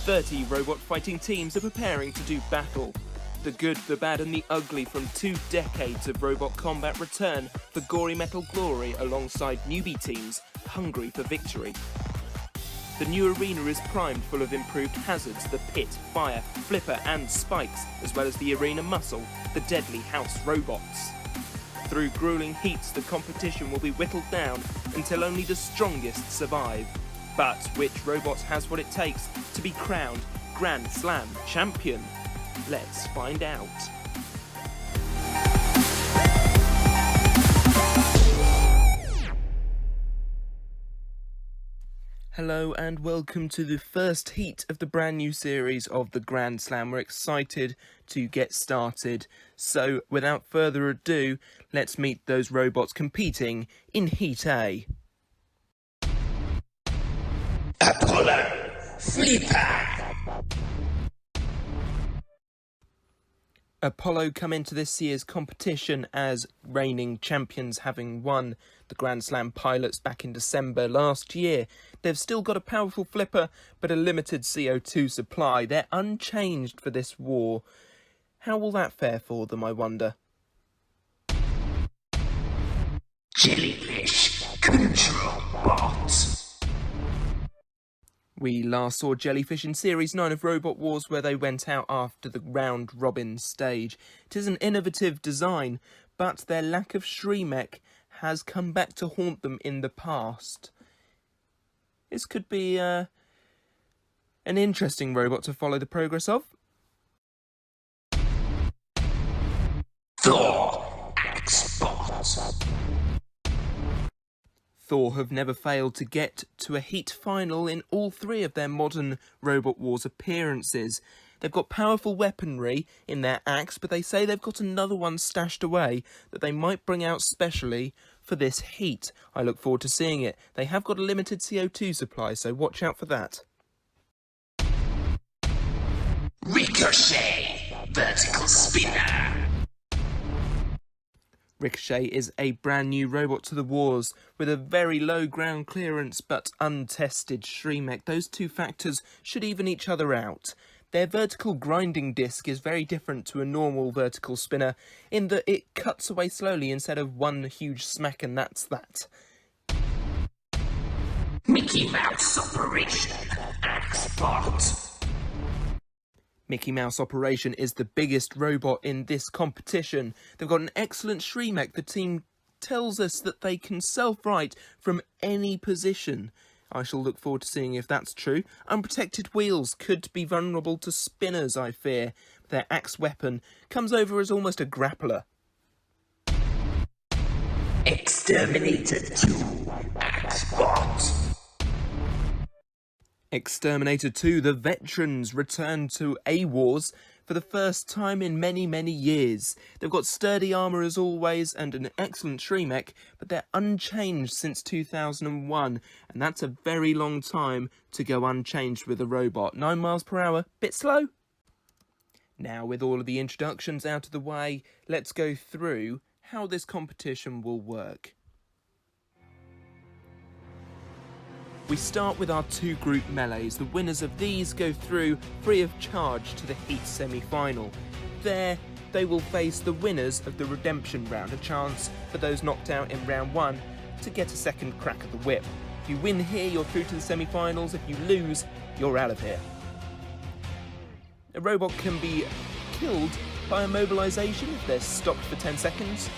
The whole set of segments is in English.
30 robot fighting teams are preparing to do battle. The good, the bad and the ugly from 2 decades of robot combat return for gory metal glory alongside newbie teams hungry for victory. The new arena is primed full of improved hazards, the pit, fire, flipper and spikes, as well as the arena muscle, the deadly house robots. Through grueling heats, the competition will be whittled down until only the strongest survive. But which robot has what it takes to be crowned Grand Slam champion? Let's find out. Hello and welcome to the first heat of the brand new series of the Grand Slam. We're excited to get started. So without further ado, let's meet those robots competing in Heat A. Apollo, Flipper. Apollo come into this year's competition as reigning champions, having won the Grand Slam pilots back in December last year. They've still got a powerful flipper, but a limited CO2 supply. They're unchanged for this war. How will that fare for them, I wonder? Jellyfish, control bot. We last saw Jellyfish in Series 9 of Robot Wars, where they went out after the round-robin stage. It is an innovative design, but their lack of Shremek has come back to haunt them in the past. This could be an interesting robot to follow the progress of. Thor, X-Bot. Thor have never failed to get to a heat final in all 3 of their modern Robot Wars appearances. They've got powerful weaponry in their axe, but they say they've got another one stashed away that they might bring out specially for this heat. I look forward to seeing it. They have got a limited CO2 supply, so watch out for that. Ricochet, vertical spinner. Ricochet is a brand new robot to the wars with a very low ground clearance but untested Shremek. Those 2 factors should even each other out. Their vertical grinding disc is very different to a normal vertical spinner in that it cuts away slowly instead of one huge smack and that's that. Mickey Mouse Operation, X-Bot. Mickey Mouse Operation is the biggest robot in this competition. They've got an excellent Shremek. The team tells us that they can self-right from any position. I shall look forward to seeing if that's true. Unprotected wheels could be vulnerable to spinners, I fear. Their axe weapon comes over as almost a grappler. Xterminator 2, X-Bot. Xterminator 2, the veterans, return to A-Wars for the first time in many, many years. They've got sturdy armour as always and an excellent Shremek, but they're unchanged since 2001, and that's a very long time to go unchanged with a robot. 9 miles per hour, bit slow. Now, with all of the introductions out of the way, let's go through how this competition will work. We start with our 2 group melees. The winners of these go through free of charge to the heat semi-final. There, they will face the winners of the redemption round, a chance for those knocked out in round 1 to get a second crack at the whip. If you win here, you're through to the semi-finals. If you lose, you're out of here. A robot can be killed by immobilization if they're stopped for 10 seconds,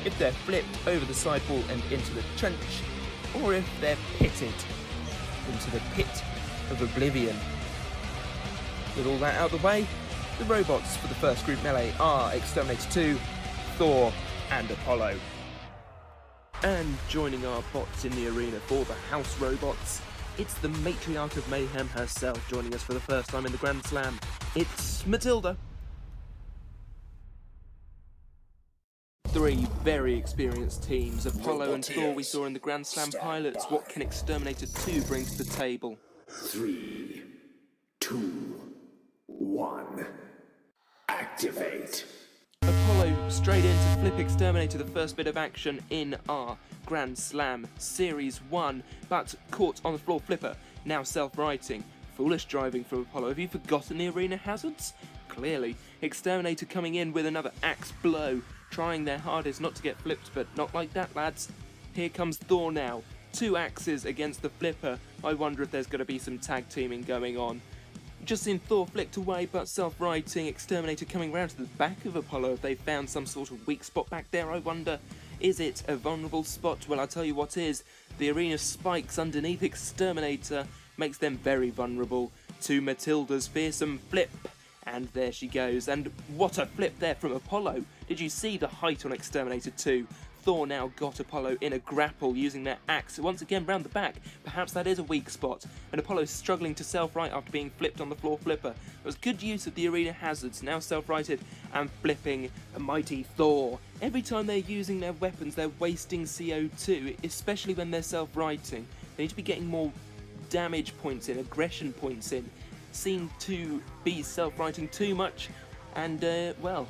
if they're flipped over the sidewall and into the trench, or if they're pitted into the pit of oblivion. With all that out of the way, the robots for the first group melee are Xterminator 2, Thor and Apollo. And joining our bots in the arena for the house robots, it's the matriarch of mayhem herself joining us for the first time in the Grand Slam. It's Matilda. 3 very experienced teams, Apollo and Thor we saw in the Grand Slam pilots. What can Xterminator 2 bring to the table? 3, 2, 1. Activate. Apollo straight in to flip Xterminator, the first bit of action in our Grand Slam Series 1, but caught on the floor flipper, now self-righting. foolish driving from Apollo. Have you forgotten the arena hazards? Clearly. Exterminator coming in with another axe blow, trying their hardest not to get flipped, but not like that, lads. Here comes Thor now. 2 axes against the flipper. I wonder if there's going to be some tag teaming going on. Just seen Thor flicked away, but self-righting. Exterminator coming round to the back of Apollo. If they found some sort of weak spot back there, I wonder, is it a vulnerable spot? Well, I'll tell you what is. The arena spikes underneath Exterminator makes them very vulnerable to Matilda's fearsome flip. And there she goes. And what a flip there from Apollo. Did you see the height on Exterminator 2? Thor now got Apollo in a grapple using their axe once again round the back. Perhaps that is a weak spot. And Apollo's struggling to self-right after being flipped on the floor flipper. It was good use of the arena hazards, now self-righted and flipping a mighty Thor. Every time they're using their weapons, they're wasting CO2, especially when they're self-righting. They need to be getting more damage points in, aggression points in. Seem to be self-righting too much, and well,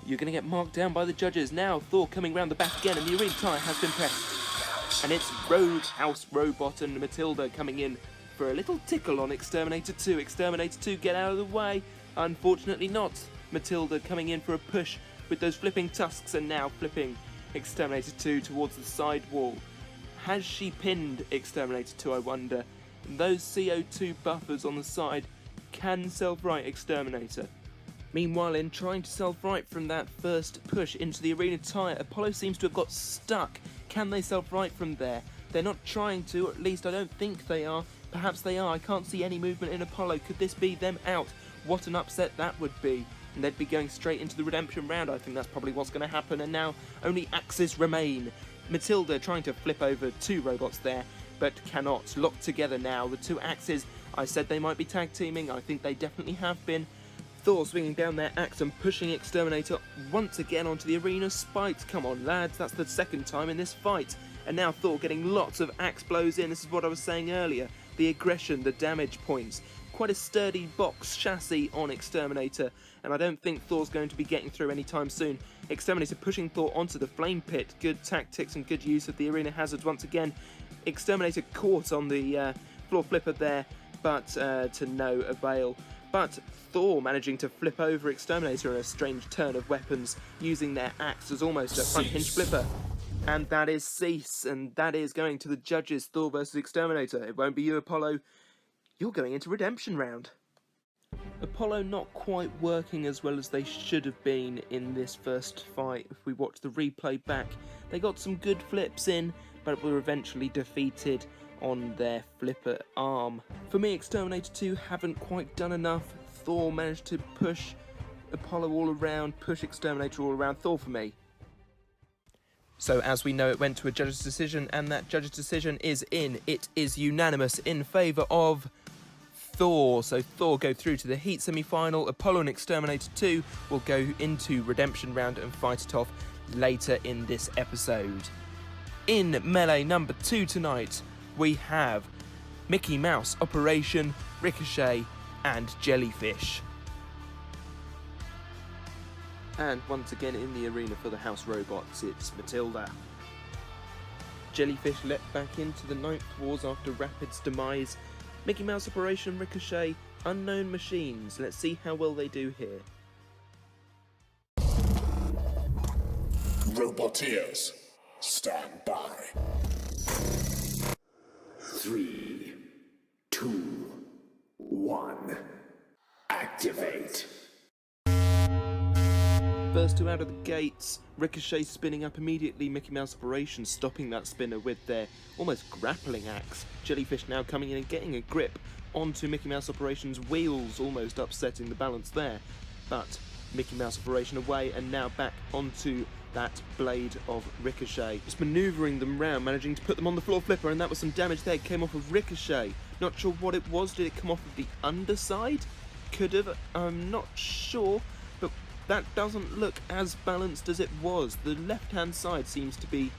you're going to get marked down by the judges. Now Thor coming round the back again, and the arena tyre has been pressed. And it's Roadhouse Robot and Matilda coming in for a little tickle on Exterminator 2. Exterminator 2, get out of the way. Unfortunately not. Matilda coming in for a push with those flipping tusks, and now flipping Exterminator 2 towards the side wall. Has she pinned Exterminator 2, I wonder? And those CO2 buffers on the side can self-right Exterminator. Meanwhile, in trying to self-right from that first push into the arena tyre, Apollo seems to have got stuck. Can they self-right from there? They're not trying to, or at least I don't think they are. Perhaps they are. I can't see any movement in Apollo. Could this be them out? What an upset that would be. And they'd be going straight into the redemption round. I think that's probably what's going to happen. And now only axes remain. Matilda trying to flip over 2 robots there, but cannot. Locked together now, the 2 axes. I said they might be tag teaming. I think they definitely have been. Thor swinging down their axe and pushing Exterminator once again onto the arena spikes. Come on, lads, that's the second time in this fight. And now Thor getting lots of axe blows in. This is what I was saying earlier. The aggression, the damage points. Quite a sturdy box chassis on Exterminator, and I don't think Thor's going to be getting through anytime soon. Exterminator pushing Thor onto the flame pit. Good tactics and good use of the arena hazards once again. Exterminator caught on the floor flipper there, but to no avail. But Thor managing to flip over Exterminator in a strange turn of weapons, using their axe as almost a front hinge flipper. And that is cease, and that is going to the judges, Thor versus Exterminator. It won't be you, Apollo. You're going into redemption round. Apollo not quite working as well as they should have been in this first fight. If we watch the replay back, they got some good flips in, but were eventually defeated on their flipper arm. For me, Exterminator 2 haven't quite done enough. Thor managed to push Apollo all around, push Exterminator all around. Thor for me. So as we know, it went to a judge's decision, and that judge's decision is in. It is unanimous in favour of Thor. So Thor go through to the Heat semi-final. Apollo and Exterminator 2 will go into redemption round and fight it off later in this episode. In Melee number 2 tonight, we have Mickey Mouse, Operation Ricochet, and Jellyfish. And once again in the arena for the house robots, it's Matilda. Jellyfish let back into the 9th Wars after Rapid's demise. Mickey Mouse, Operation Ricochet, unknown machines. Let's see how well they do here. Roboteers, stand by. 3, 2, 1, activate. First 2 out of the gates, Ricochet spinning up immediately, Mickey Mouse Operation stopping that spinner with their almost grappling axe. Jellyfish now coming in and getting a grip onto Mickey Mouse Operation's wheels, almost upsetting the balance there. But Mickey Mouse Operation away, and now back onto that blade of Ricochet. Just manoeuvring them round, managing to put them on the floor flipper, and that was some damage there. It came off of Ricochet. Not sure what it was. Did it come off of the underside? Could have. I'm not sure. But that doesn't look as balanced as it was. The left-hand side seems to be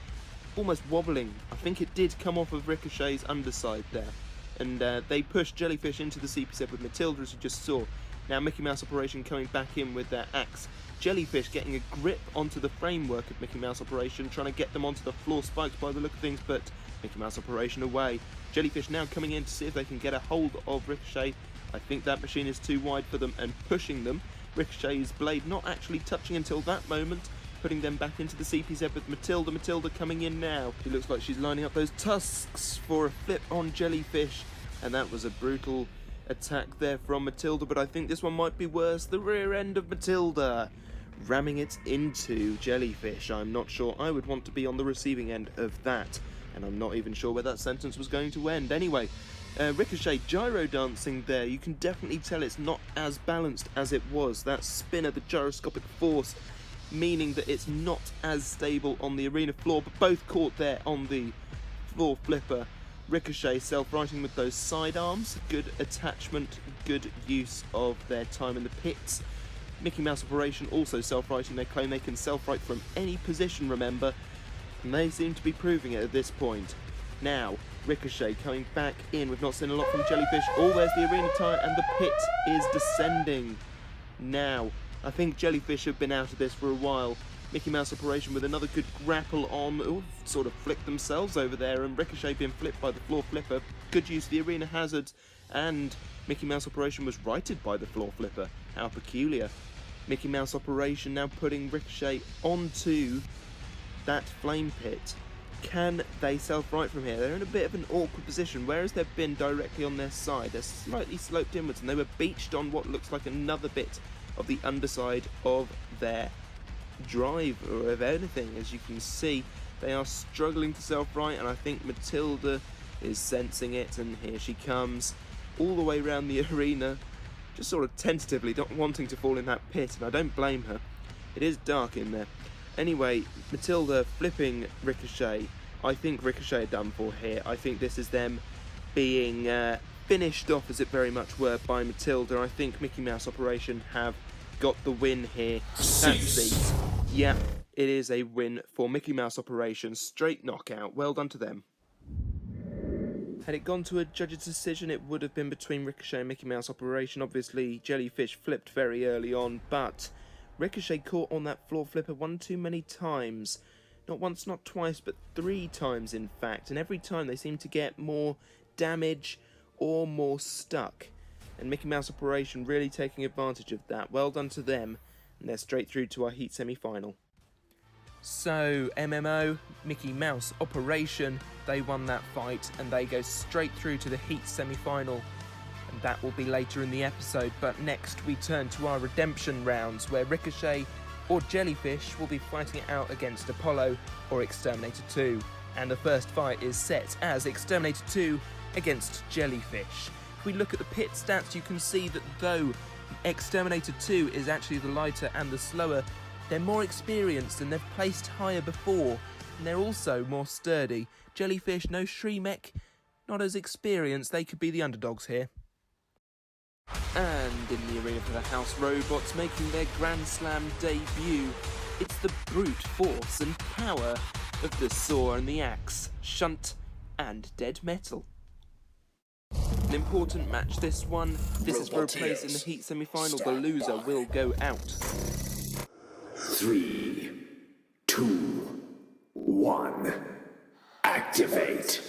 almost wobbling. I think it did come off of Ricochet's underside there. And they pushed Jellyfish into the CP7 with Matilda, as you just saw. Now Mickey Mouse Operation coming back in with their axe. Jellyfish getting a grip onto the framework of Mickey Mouse Operation, trying to get them onto the floor spikes by the look of things, but Mickey Mouse operation away. Jellyfish now coming in to see if they can get a hold of Ricochet. I think that machine is too wide for them and pushing them. Ricochet's blade not actually touching until that moment, putting them back into the CPZ with Matilda. Matilda coming in now. She looks like she's lining up those tusks for a flip on Jellyfish, and that was a brutal attack there from Matilda, but I think this one might be worse. The rear end of Matilda ramming it into Jellyfish. I'm not sure I would want to be on the receiving end of that, and I'm not even sure where that sentence was going to end. Anyway, Ricochet gyro dancing there. You can definitely tell it's not as balanced as it was. That spinner, the gyroscopic force, meaning that it's not as stable on the arena floor, but both caught there on the floor flipper. Ricochet self-righting with those sidearms. Good attachment, good use of their time in the pits. Mickey Mouse operation also self-righting. They claim they can self-right from any position, remember, and they seem to be proving it at this point. Now, Ricochet coming back in. We've not seen a lot from Jellyfish. Oh, there's the arena tire, and the pit is descending. Now, I think Jellyfish have been out of this for a while. Mickey Mouse operation with another good grapple on. Ooh, sort of flicked themselves over there, and Ricochet being flipped by the floor flipper. Good use of the arena hazards, and Mickey Mouse operation was righted by the floor flipper. How peculiar. Mickey Mouse operation now putting Ricochet onto that flame pit. Can they self-right from here? They're in a bit of an awkward position, whereas they've been directly on their side. They're slightly sloped inwards, and they were beached on what looks like another bit of the underside of their drive, or of anything. As you can see, they are struggling to self-right, and I think Matilda is sensing it, and here she comes all the way around the arena, just sort of tentatively not wanting to fall in that pit, and I don't blame her. It is dark in there. Anyway, Matilda flipping Ricochet. I think Ricochet are done for here. I think this is them being finished off, as it very much were, by Matilda. I think Mickey Mouse operation have got the win here. That's yeah, it is a win for Mickey Mouse operation. Straight knockout. Well done to them. Had it gone to a judge's decision, it would have been between Ricochet and Mickey Mouse operation. Obviously, Jellyfish flipped very early on, but Ricochet caught on that floor flipper one too many times. Not once, not twice, but 3 times in fact. And every time they seemed to get more damage or more stuck. And Mickey Mouse operation really taking advantage of that. Well done to them. And they're straight through to our heat semi-final. So, MMO, Mickey Mouse operation, they won that fight and they go straight through to the heat semi-final. And that will be later in the episode, but next we turn to our redemption rounds, where Ricochet or Jellyfish will be fighting it out against Apollo or Xterminator 2. And the first fight is set as Xterminator 2 against Jellyfish. If we look at the pit stats, you can see that though Xterminator 2 is actually the lighter and the slower, they're more experienced and they've placed higher before, and they're also more sturdy. Jellyfish, no Shremek, not as experienced. They could be the underdogs here. And in the arena for the House Robots making their Grand Slam debut, it's the brute force and power of the saw and the axe, Shunt and Dead Metal. An important match this one. This is for a place in the heat semi-final. The loser will go out. 3, 2, 1. Activate.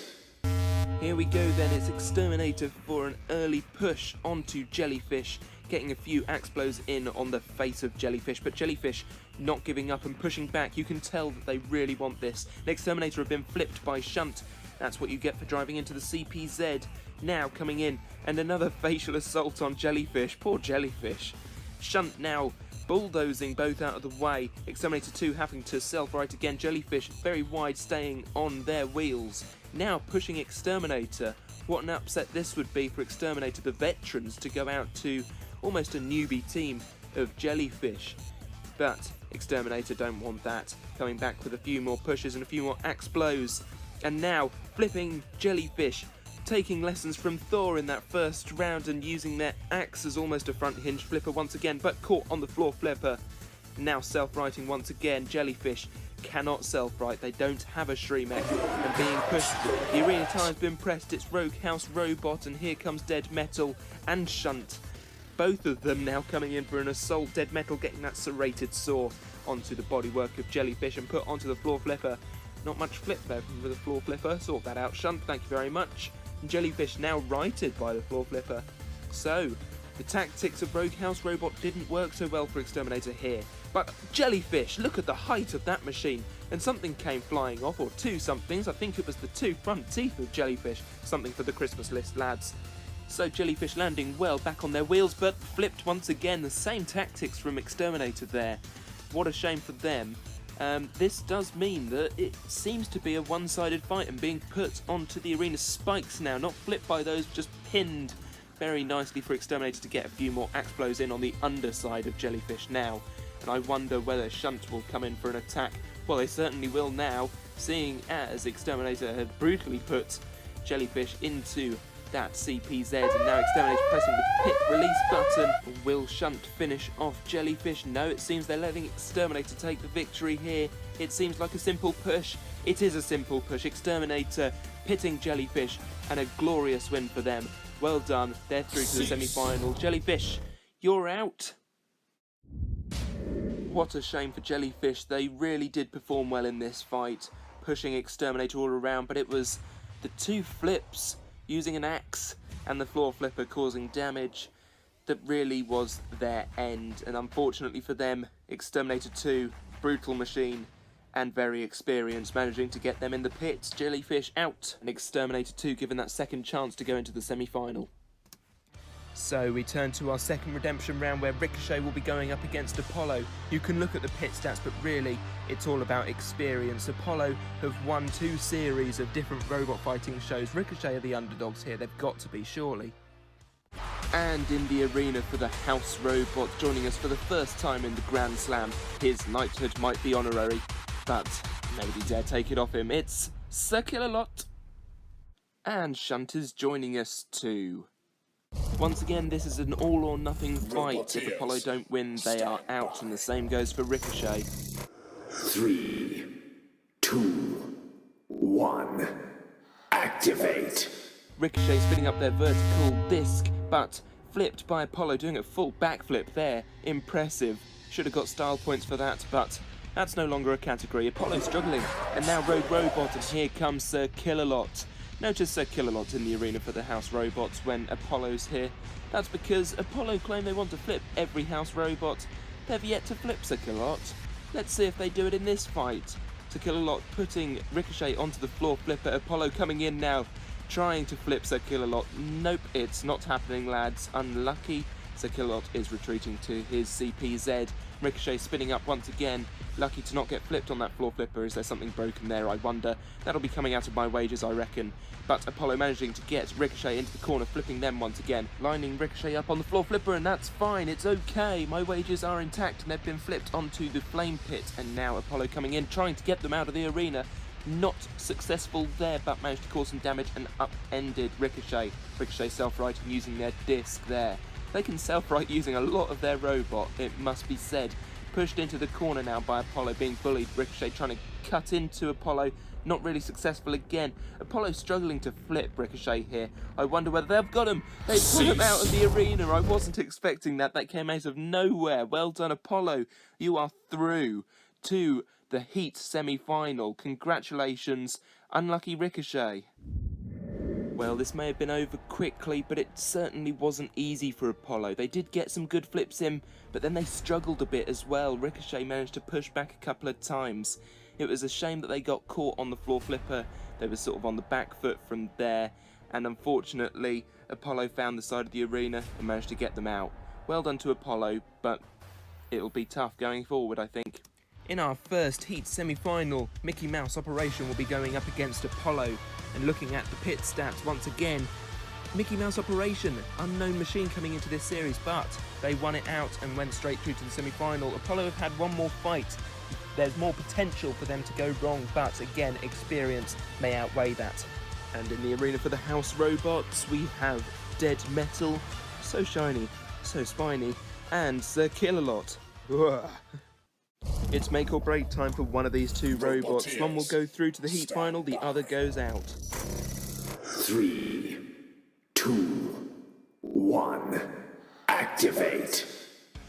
Here we go then, it's Xterminator for an early push onto Jellyfish, getting a few axe blows in on the face of Jellyfish, but Jellyfish not giving up and pushing back. You can tell that they really want this. The Xterminator have been flipped by Shunt. That's what you get for driving into the CPZ. Now coming in, and another facial assault on Jellyfish. Poor Jellyfish. Shunt now bulldozing both out of the way. Xterminator 2 having to self-right again. Jellyfish very wide, staying on their wheels. Now pushing Xterminator. What an upset this would be for Xterminator, the veterans, to go out to almost a newbie team of Jellyfish. But Xterminator don't want that. Coming back with a few more pushes and a few more axe blows. And now flipping Jellyfish, taking lessons from Thor in that first round and using their axe as almost a front hinge flipper once again, but caught on the floor flipper. Now self-righting once again. Jellyfish cannot self-right, they don't have a Shremek, and being pushed. The arena time's been pressed, it's Rogue House Robot, and here comes Dead Metal and Shunt. Both of them now coming in for an assault. Dead Metal getting that serrated saw onto the bodywork of Jellyfish and put onto the floor flipper. Not much flip there from the floor flipper. Sort that out, Shunt. Thank you very much. Jellyfish now righted by the floor flipper. So, the tactics of Rogue House Robot didn't work so well for Exterminator here. But Jellyfish, look at the height of that machine. And something came flying off, or two somethings. I think it was the two front teeth of Jellyfish. Something for the Christmas list, lads. So Jellyfish landing well back on their wheels, but flipped once again. The same tactics from Exterminator there. What a shame for them. This does mean that it seems to be a one-sided fight and being put onto the arena spikes now. Not flipped by those, just pinned very nicely for Exterminator to get a few more axe blows in on the underside of Jellyfish now. And I wonder whether Shunt will come in for an attack. Well, they certainly will now, seeing as Exterminator had brutally put Jellyfish into that CPZ, and now Exterminator pressing the pit release button. Will Shunt finish off Jellyfish? No, it seems they're letting Exterminator take the victory here. It seems like a simple push. It is a simple push. Exterminator pitting Jellyfish, and a glorious win for them. Well done. They're through to the semi-final. Jellyfish, you're out. What a shame for Jellyfish. They really did perform well in this fight, pushing Exterminator all around, but it was the two flips using an axe and the floor flipper causing damage that really was their end. And unfortunately for them, Exterminator 2, brutal machine and very experienced, managing to get them in the pits. Jellyfish out, and Exterminator 2 given that second chance to go into the semi-final. So we turn to our second redemption round, where Ricochet will be going up against Apollo. You can look at the pit stats, but really it's all about experience. Apollo have won 2 series of different robot fighting shows. Ricochet are the underdogs here, they've got to be, surely. And in the arena for the House Robot, joining us for the first time in the Grand Slam, his knighthood might be honorary, but nobody dare take it off him. It's Sir Killalot. And Shunt is joining us too. Once again, this is an all-or-nothing fight. If Apollo don't win, they are out, and the same goes for Ricochet. 3, 2, 1, activate! Ricochet spinning up their vertical disc, but flipped by Apollo, doing a full backflip there. Impressive. Should have got style points for that, but that's no longer a category. Apollo struggling, and now Rogue Robot, and here comes Sir Killalot. Notice Sir Killalot in the arena for the House Robots when Apollo's here. That's because Apollo claim they want to flip every House Robot. They've yet to flip Sir Killalot. Let's see if they do it in this fight. Sir Killalot putting Ricochet onto the floor flipper. Apollo coming in now, trying to flip Sir Killalot. Nope, it's not happening, lads. Unlucky. Sir Killalot is retreating to his CPZ. Ricochet spinning up once again. Lucky to not get flipped on that floor flipper. Is there something broken there, I wonder? That'll be coming out of my wages, I reckon. But Apollo managing to get Ricochet into the corner, flipping them once again. Lining Ricochet up on the floor flipper, and that's fine. It's okay. My wages are intact, and they've been flipped onto the flame pit. And now Apollo coming in, trying to get them out of the arena. Not successful there, but managed to cause some damage and upended Ricochet. Ricochet self-righting using their disc there. They can self-right using a lot of their robot, it must be said. Pushed into the corner now by Apollo, being bullied. Ricochet trying to cut into Apollo, not really successful again. Apollo struggling to flip Ricochet here. I wonder whether they've got him. They've put him out of the arena. I wasn't expecting that. That came out of nowhere. Well done, Apollo. You are through to the Heat semi-final. Congratulations. Unlucky Ricochet. Well, this may have been over quickly, but it certainly wasn't easy for Apollo. They did get some good flips in, but then they struggled a bit as well. Ricochet managed to push back a couple of times. It was a shame that they got caught on the floor flipper. They were sort of on the back foot from there, and unfortunately, Apollo found the side of the arena and managed to get them out. Well done to Apollo, but it'll be tough going forward, I think. In our first Heat semi-final, Mickey Mouse Operation will be going up against Apollo. And looking at the pit stats once again, Mickey Mouse Operation, unknown machine coming into this series, but they won it out and went straight through to the semi-final. Apollo have had one more fight. There's more potential for them to go wrong, but again, experience may outweigh that. And in the arena for the House Robots, we have Dead Metal, so shiny, so spiny, and Sir Killalot. It's make or break time for one of these two robots. One will go through to the Heat final, the other goes out. 3, 2, 1, activate!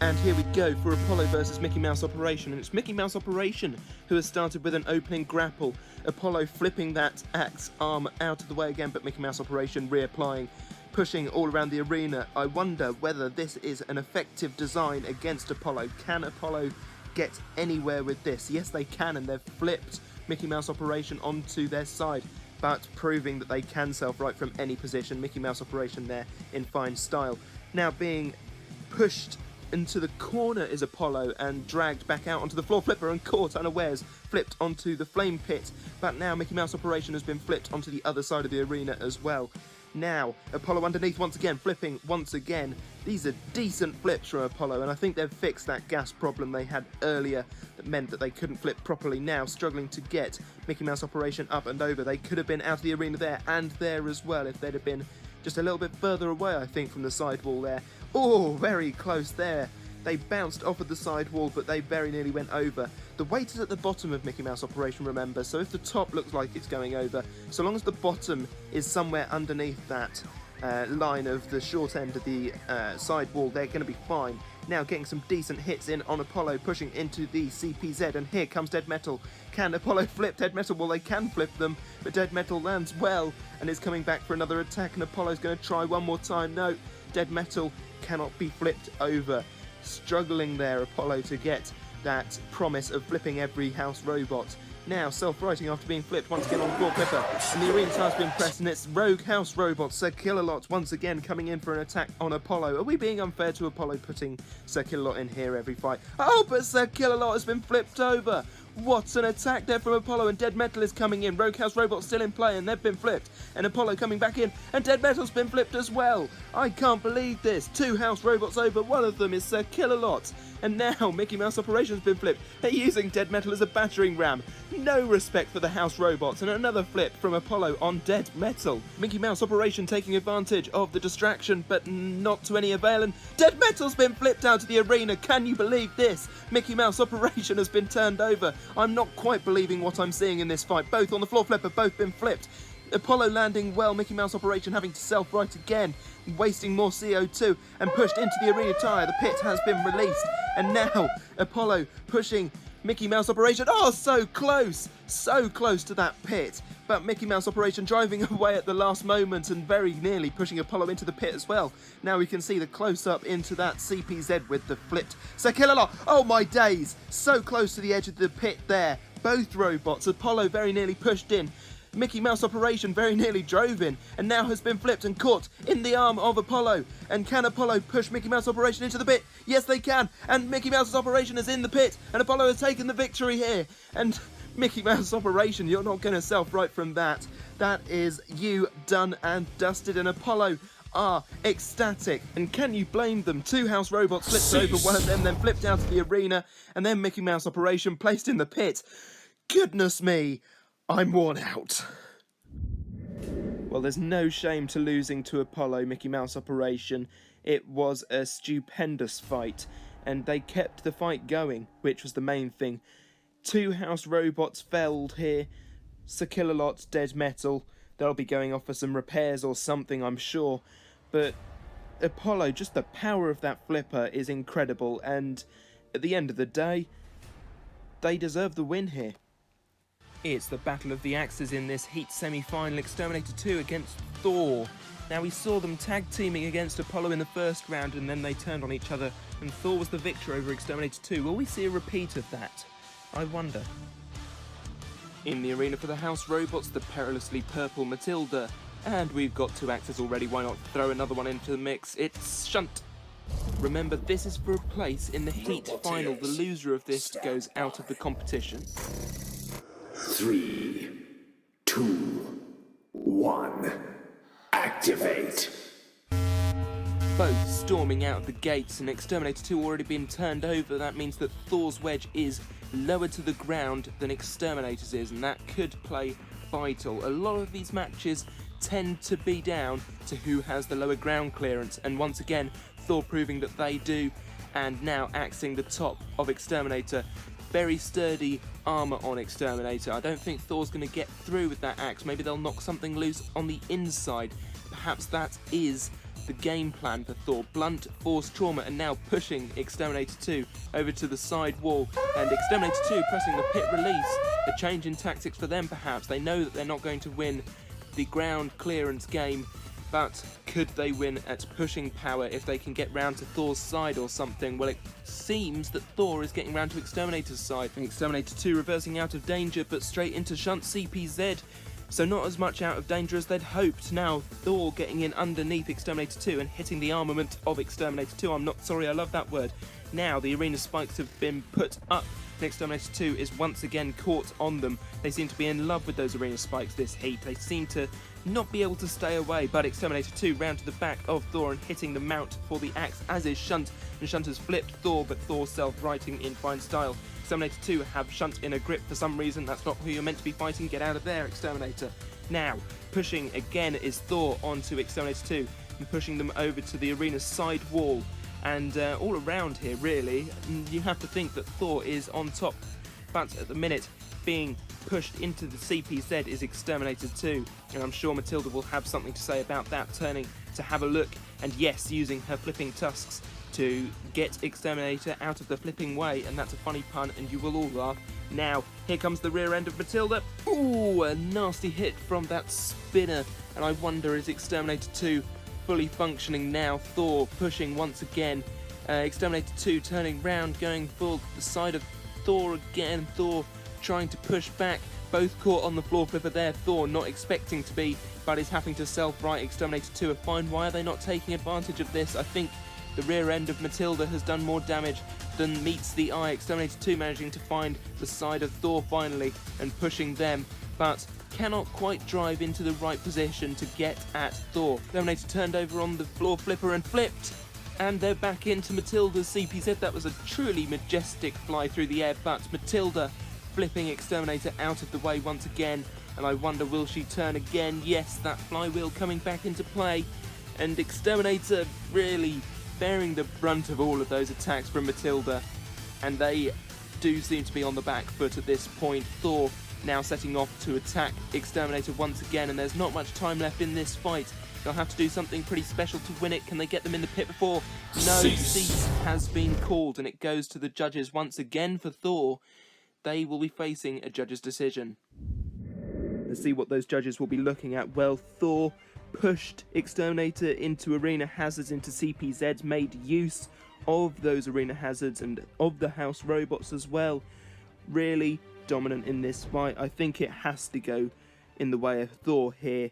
And here we go for Apollo versus Mickey Mouse Operation, and it's Mickey Mouse Operation who has started with an opening grapple. Apollo flipping that axe arm out of the way again, but Mickey Mouse Operation reapplying, pushing all around the arena. I wonder whether this is an effective design against Apollo. Can Apollo get anywhere with this? Yes, they can, and they've flipped Mickey Mouse Operation onto their side, but proving that they can self-right from any position. Mickey Mouse Operation there in fine style. Now being pushed into the corner is Apollo and dragged back out onto the floor flipper and caught unawares, flipped onto the flame pit. But now Mickey Mouse Operation has been flipped onto the other side of the arena as well. Now Apollo underneath once again, flipping once again. These are decent flips from Apollo, and I think they've fixed that gas problem they had earlier that meant that they couldn't flip properly. Now struggling to get Mickey Mouse Operation up and over. They could have been out of the arena there and there as well if they'd have been just a little bit further away, I think, from the sidewall there. Oh, very close there. They bounced off of the sidewall, but they very nearly went over. The weight is at the bottom of Mickey Mouse Operation, remember, so if the top looks like it's going over, so long as the bottom is somewhere underneath that line of the short end of the sidewall, they're going to be fine. Now getting some decent hits in on Apollo, pushing into the CPZ, and here comes Dead Metal. Can Apollo flip Dead Metal? Well, they can flip them, but Dead Metal lands well and is coming back for another attack, and Apollo's going to try one more time. No, Dead Metal cannot be flipped over. Struggling there, Apollo, to get that promise of flipping every house robot. Now self-righting after being flipped once again on the floor flipper, and the arena tire's been pressed, and it's Rogue House Robots, Sir Killalot once again coming in for an attack on Apollo. Are we being unfair to Apollo putting Sir Killalot in here every fight? Oh, but Sir Killalot has been flipped over. What an attack there from Apollo, and Dead Metal is coming in. Rogue House Robots still in play, and they've been flipped. And Apollo coming back in, and Dead Metal's been flipped as well. I can't believe this. 2 house robots over, one of them is Sir Killalot. And now Mickey Mouse Operation's been flipped. They're using Dead Metal as a battering ram. No respect for the house robots, and another flip from Apollo on Dead Metal. Mickey Mouse Operation taking advantage of the distraction, but not to any avail, and Dead Metal's been flipped out of the arena. Can you believe this? Mickey Mouse Operation has been turned over. I'm not quite believing what I'm seeing in this fight. Both on the floor flipper, both been flipped. Apollo landing well, Mickey Mouse Operation having to self-right again, wasting more CO2 and pushed into the arena tire. The pit has been released, and now Apollo pushing Mickey Mouse Operation. Oh, so close to that pit. But Mickey Mouse Operation driving away at the last moment and very nearly pushing Apollo into the pit as well. Now we can see the close-up into that CPZ with the flipped Sir Killalot. Oh my days, so close to the edge of the pit there. Both robots, Apollo very nearly pushed in. Mickey Mouse Operation very nearly drove in and now has been flipped and caught in the arm of Apollo. And can Apollo push Mickey Mouse Operation into the pit? Yes, they can. And Mickey Mouse's Operation is in the pit, and Apollo has taken the victory here. And Mickey Mouse Operation, you're not going to self-right from that. That is you done and dusted, and Apollo are ecstatic. And can you blame them? 2 house robots flipped over, one of them then flipped out of the arena, and then Mickey Mouse Operation placed in the pit. Goodness me, I'm worn out. Well, there's no shame to losing to Apollo, Mickey Mouse Operation. It was a stupendous fight, and they kept the fight going, which was the main thing. 2 house robots felled here. Sir Killalot, Dead Metal. They'll be going off for some repairs or something, I'm sure. But Apollo, just the power of that flipper is incredible, and at the end of the day, they deserve the win here. It's the Battle of the Axes in this Heat semi-final, Xterminator 2 against Thor. Now we saw them tag teaming against Apollo in the first round, and then they turned on each other, and Thor was the victor over Xterminator 2. Will we see a repeat of that? I wonder. In the arena for the house robots, the perilously purple Matilda. And we've got 2 axes already, why not throw another one into the mix? It's Shunt. Remember, this is for a place in the Heat final. The loser of this goes out of the competition. 3, 2, 1, activate. Both storming out of the gates, and Xterminator 2 already been turned over. That means that Thor's wedge is lower to the ground than Xterminator's is, and that could play vital. A lot of these matches tend to be down to who has the lower ground clearance, and once again, Thor proving that they do, and now axing the top of Xterminator. Very sturdy armour on Xterminator. I don't think Thor's going to get through with that axe. Maybe they'll knock something loose on the inside. Perhaps that is the game plan for Thor. Blunt force trauma, and now pushing Xterminator 2 over to the side wall, and Xterminator 2 pressing the pit release. A change in tactics for them perhaps. They know that they're not going to win the ground clearance game, but could they win at pushing power if they can get round to Thor's side or something? Well, it seems that Thor is getting round to Xterminator's side, and Xterminator 2 reversing out of danger, but straight into Shunt CPZ. So not as much out of danger as they'd hoped. Now Thor getting in underneath Xterminator 2 and hitting the armament of Xterminator 2. I'm not sorry, I love that word. Now the arena spikes have been put up, and Xterminator 2 is once again caught on them. They seem to be in love with those arena spikes this heat. They seem to not be able to stay away, but Xterminator 2 round to the back of Thor and hitting the mount for the axe, as is Shunt, and Shunt has flipped Thor, but Thor self-righting in fine style. Xterminator 2 have Shunt in a grip for some reason. That's not who you're meant to be fighting. Get out of there, Xterminator. Now, pushing again is Thor onto Xterminator 2 and pushing them over to the arena's side wall. And all around here, really, you have to think that Thor is on top. But at the minute, being pushed into the CPZ is Xterminator 2. And I'm sure Matilda will have something to say about that, turning to have a look. And yes, using her flipping tusks to get Xterminator out of the flipping way, and that's a funny pun and you will all laugh. Now, here comes the rear end of Matilda. Ooh, a nasty hit from that spinner, and I wonder, is Xterminator 2 fully functioning now? Thor pushing once again. Xterminator 2 turning round, going for the side of Thor again. Thor trying to push back, both caught on the floor flipper there. Thor not expecting to be, but is having to self-right Xterminator 2 a fine. Why are they not taking advantage of this? I think the rear end of Matilda has done more damage than meets the eye. Xterminator 2 managing to find the side of Thor finally and pushing them, but cannot quite drive into the right position to get at Thor. Xterminator turned over on the floor flipper and flipped, and they're back into Matilda's CPZ. That was a truly majestic fly through the air, but Matilda flipping Xterminator out of the way once again, and I wonder, will she turn again? Yes, that flywheel coming back into play, and Xterminator really bearing the brunt of all of those attacks from Matilda, and they do seem to be on the back foot at this point. Thor now setting off to attack Xterminator once again, and there's not much time left in this fight. They'll have to do something pretty special to win it. Can they get them in the pit before? No, cease has been called, and it goes to the judges once again for Thor. They will be facing a judge's decision. Let's see what those judges will be looking at. Well, Thor pushed Xterminator into arena hazards, into CPZs, made use of those arena hazards and of the house robots as well. Really dominant in this fight. I think it has to go in the way of Thor here.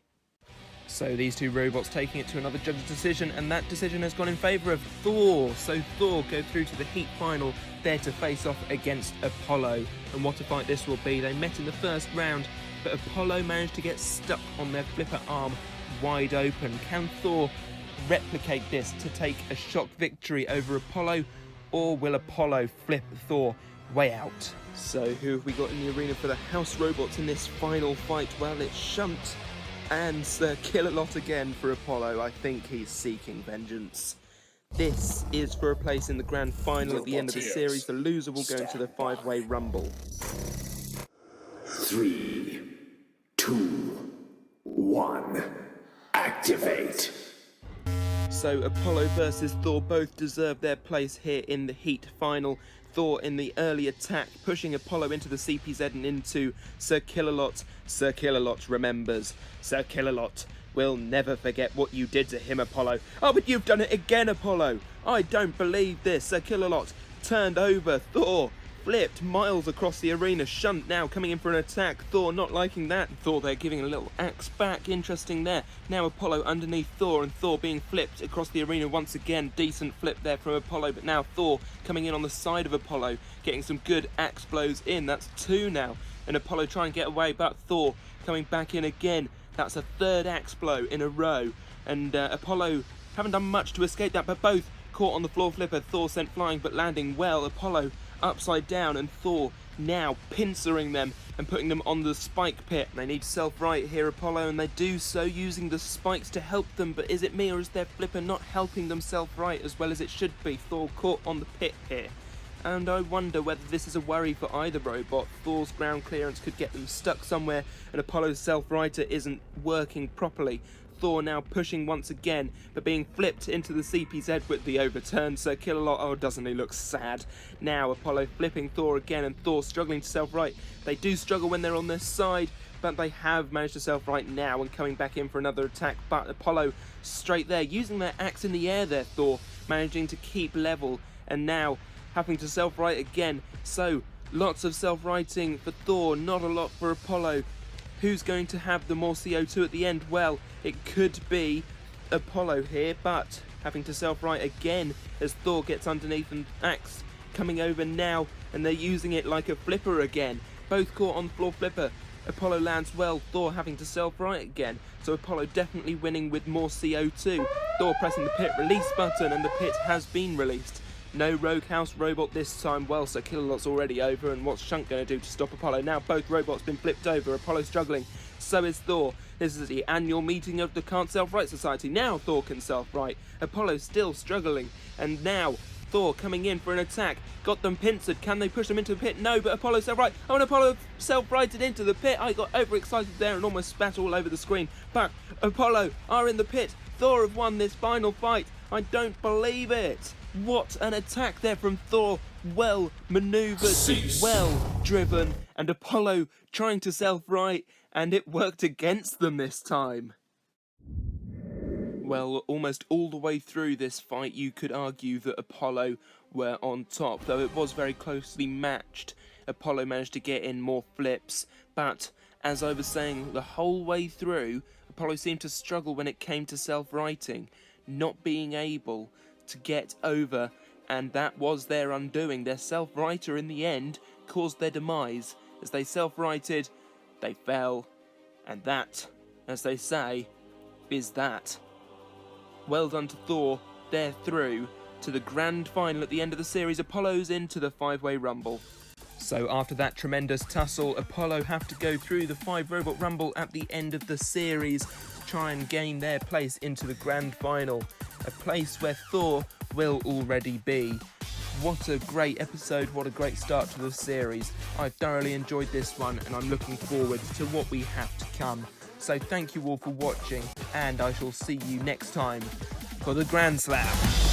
So these two robots taking it to another judge's decision, and that decision has gone in favour of Thor. So Thor go through to the heat final, there to face off against Apollo. And what a fight this will be. They met in the first round, but Apollo managed to get stuck on their flipper arm wide open. Can Thor replicate this to take a shock victory over Apollo, or will Apollo flip Thor way out? So who have we got in the arena for the house robots in this final fight? Well, it's Shunt and Sir Kill-A-Lot again for Apollo. I think he's seeking vengeance. This is for a place in the grand final at the end of the series. The loser will go into the five-way rumble. 3, 2, 1. Activate. So Apollo versus Thor both deserve their place here in the heat final. Thor in the early attack, pushing Apollo into the CPZ and into Sir Kill-A-Lot. Sir Kill-A-Lot remembers. Sir Kill-A-Lot will never forget what you did to him, Apollo. Oh, but you've done it again, Apollo. I don't believe this. Sir Kill-A-Lot turned over Thor, flipped miles across the arena. Shunt now coming in for an attack. Thor not liking that. Thor there giving a little axe back. Interesting there. Now Apollo underneath Thor, and Thor being flipped across the arena once again. Decent flip there from Apollo, but now Thor coming in on the side of Apollo, getting some good axe blows in. That's 2 now. And Apollo trying to get away, but Thor coming back in again. That's a 3rd axe blow in a row. And Apollo haven't done much to escape that, but both caught on the floor flipper. Thor sent flying, but landing well. Apollo upside down, and Thor now pincering them and putting them on the spike pit. They need self-right here, Apollo, and they do so using the spikes to help them, but is it me or is their flipper not helping them self-right as well as it should be? Thor caught on the pit here, and I wonder whether this is a worry for either robot. Thor's ground clearance could get them stuck somewhere, and Apollo's self-righter isn't working properly. Thor now pushing once again, but being flipped into the CPZ with the overturned Sir Killalot. Oh, doesn't he look sad? Now Apollo flipping Thor again, and Thor struggling to self-right. They do struggle when they're on their side, but they have managed to self-right now and coming back in for another attack. But Apollo straight there, using their axe in the air there, Thor managing to keep level, and now having to self-right again. So lots of self-righting for Thor, not a lot for Apollo. Who's going to have the more CO2 at the end? Well, it could be Apollo here, but having to self-right again as Thor gets underneath an axe coming over now, and they're using it like a flipper again. Both caught on floor flipper. Apollo lands well, Thor having to self-right again, so Apollo definitely winning with more CO2. Thor pressing the pit release button, and the pit has been released. No Rogue House robot this time. Well, so Killalot's already over, and what's Shunk going to do to stop Apollo? Now both robots been flipped over, Apollo struggling, so is Thor. This is the annual meeting of the Can't Self-Right Society. Now Thor can self-right. Apollo still struggling, and now Thor coming in for an attack. Got them pincered. Can they push them into the pit? No, but Apollo self-right. Oh, and Apollo self-righted into the pit. I got overexcited there and almost spat all over the screen. But Apollo are in the pit. Thor have won this final fight. I don't believe it. What an attack there from Thor. Well manoeuvred, well driven, and Apollo trying to self-right, and it worked against them this time. Well, almost all the way through this fight, you could argue that Apollo were on top, though it was very closely matched. Apollo managed to get in more flips, but as I was saying, the whole way through, Apollo seemed to struggle when it came to self-righting, not being able to get over, and that was their undoing. Their self-righter in the end caused their demise. As they self-righted, they fell, and that, as they say, is that. Well done to Thor, they're through to the grand final at the end of the series. Apollo's into the 5-way rumble. So after that tremendous tussle, Apollo have to go through the 5-robot rumble at the end of the series to try and gain their place into the grand final, a place where Thor will already be. What a great episode, what a great start to the series. I thoroughly enjoyed this one, and I'm looking forward to what we have to come. So thank you all for watching, and I shall see you next time for the Grand Slam.